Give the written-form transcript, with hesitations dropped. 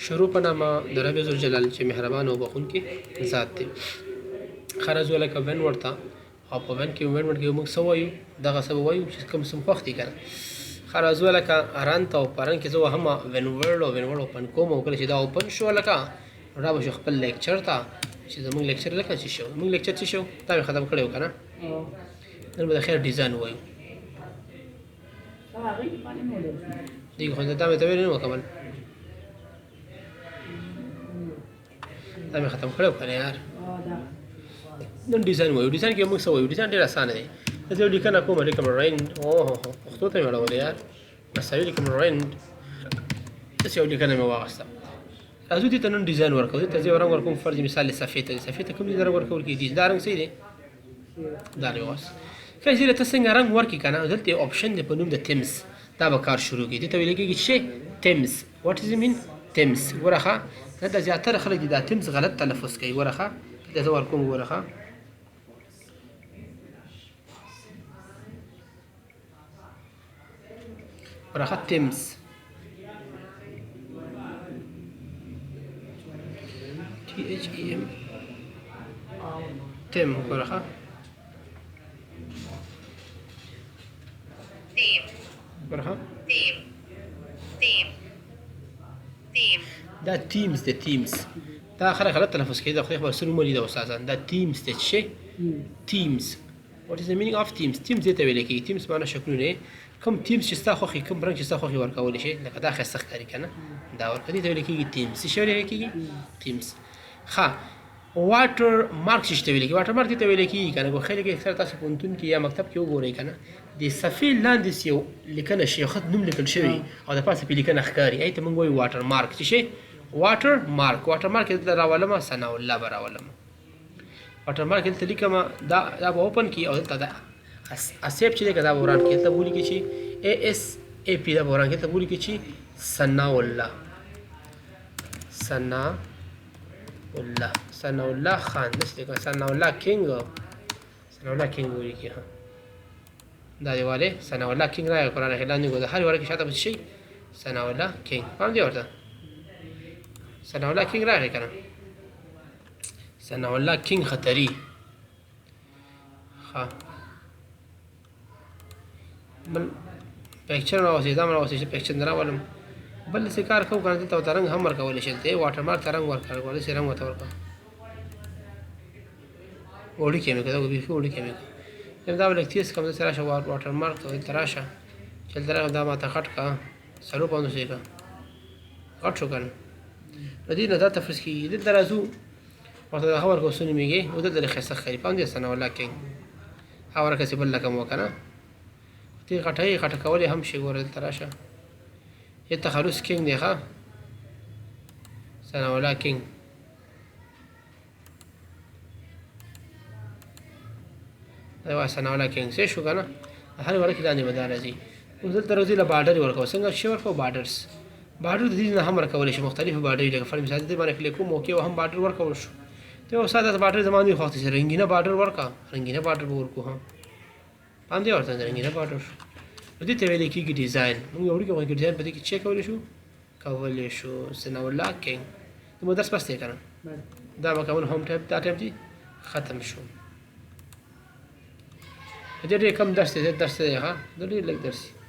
شروع په نامه د رب ذوالجلال چې مهربان او بخښونکی ذات دی. خرز ولکه ون ورته او په ون کې ون کې موږ څه وایو دغه څه وایو چې کوم څه خوښ دي که نه. خرز ولکه رنت او په رن کې زه وهم ون ورډ او ون ورډ اوپن کوم او کله چې دا اوپن شو لکه را به شو خپل لیکچر ته چې زموږ لیکچر لکه چې شو موږ لیکچر چې شو دا مې ختم کړی و که نه. نن به د خیر ډیزاین ووایو دیګ خو دا مې ته ویلې نه مکمل دا مې ختم کړی و که نه یار. نن ډیزاین وایو. ډیزاین کې موږ څه وایو؟ ډیزاین ډېر اسانه دی. زه یو لیکنه کوم لیکم رینډ پښتو ته مې اړولې یار مساوي لیکم رینډ داسې یو لیکنه مې واخیسته. راځو دې ته نن ډیزاین ورکوو. دې ته زه رنګ ورکوم فرض مثال صفحې ته صفحې ته کوم رنګ ورکول کېږي دا رنګ صحیح دی دا رنګ واس که زه ته څنګه رنګ ورکړي که نه دلته یو اپشن دی په نوم د تیمز دا به کار شروع کړي. دې ته ویل کېږي چې تیمز واټ از مین تیمز. ګوره ښه دلته زیاتره خلک دي دا تیمز غلط تلفظ کوي. ګوره ښه دلته زه ورکوم ګوره ښه ګوره ښه تیمز THEM تیم ګوره ښه ګوره ښه دا تیمز دی تیمز دا خلک غلط تلفظ کوي. دا خدای خبر څه نوم ولي د استادان دا تیمز دی چې تیمز واټ از د مینینګ اف تیمز. تیمز دې ته ویل کېږي. تیمز معنی شکلونه کوم تیمز چې ستا خوښي کوم رنګ چې ستا خوښي ورکولی شي لکه دا ښایسته ښکاري که نه دا ورکوي. دې ته ویل کېږي تیمز. څه شی ویل کېږي؟ تیمز. ښه واټر مارک چې ته ویل کېږي واټر مارک دې ته ویل کېږي که نه خلک اکثر تاسو پوهنتون کې یا مکتب کې وګورئ که نه د صفحې لاندې یو لیکنه شي یو خط نوم لیکل شوی او د پاسه پرې لیکنه ښکاري هغې ته موږ وایو واټر مارک. څه شی؟ واټر مارک. واټر مارک دلته راولمه ثناء الله به راولمه. واټر مارک دلته لیکم دا به اوپن کړي او دلته د اسیب چې دی که دا به وران کړي دلته به ولیکي چې ASAP دا به وران کړي دلته به ولیکي چې ثناء الله ثناء الله ثناء الله خان داسې دی که ثناء الله کینګ ثناء الله کینګ ولیکي ها دا دی والې ثناء الله کینګ راغی قرآن کې لاندې ګوره هر یوه کې شاته به شي ثناء الله کینګ پام دی ورته ثناء الله کینګ راغی که نه ثناء الله کینګ خطري. ښه بل پیکچر راوځي دا م راوځي چې پیکچر نه راولم بل داسې کار کوو که نه دلته ورته رنګ هم ورکولی شي دلته واټر مارک ته رنګ ورکړه داسې رنګ ورته ورکړه وړوکی مې کړه دا بیخي وړوکی مې کړه دا به لږ تېز کړم داسې راشه واټر مارک ته دلته راشه چې دلته راغلم دا ماته غټ کړه 500 یې کړه غټ شو که نه له دې نه دا تفریض کېږي. دلته راځو ورته دغه ورکوو څه نومېږي او دلته لږ ښایسته ښکاري پام دی ثناء الله کینګ هغه ورکسې بل رقم وکړه نه دې غټه کولی هم شي. ګوره دلته راشه یې تخلص کینګ دی ښه ثناء الله کینګ دا وایي ثناء الله کینګ څه شو که نه هر یوه کې لاندې به دا راځي. اوس دلته راځي له باډر یې ورکوو څنګه شی ورکوو باډرس باډر د دې نه هم ورکولی شي مختلفې باډرې لکه فر مثال دې باندې کلیک کوو موقع هم باډر ورکول شو ته یو ساده باډر زما نه خوښ دي رنګینه باډر ورکړه رنګینه باډر به ورکوو ها پام دی ورته رنګینه باډر شو. دې ته ویل کېږي ډیزاین. موږ یو وړوکی غوندې ډیزاین په دې کې چک کولی شو ثناء الله کینګ د مو درس بس دی که نه دا به کوم هوم ټایپ دا ټایپ دی ختم شو. دې ډېر کم درس دی درس دی ها دا ډېر لږ درس دی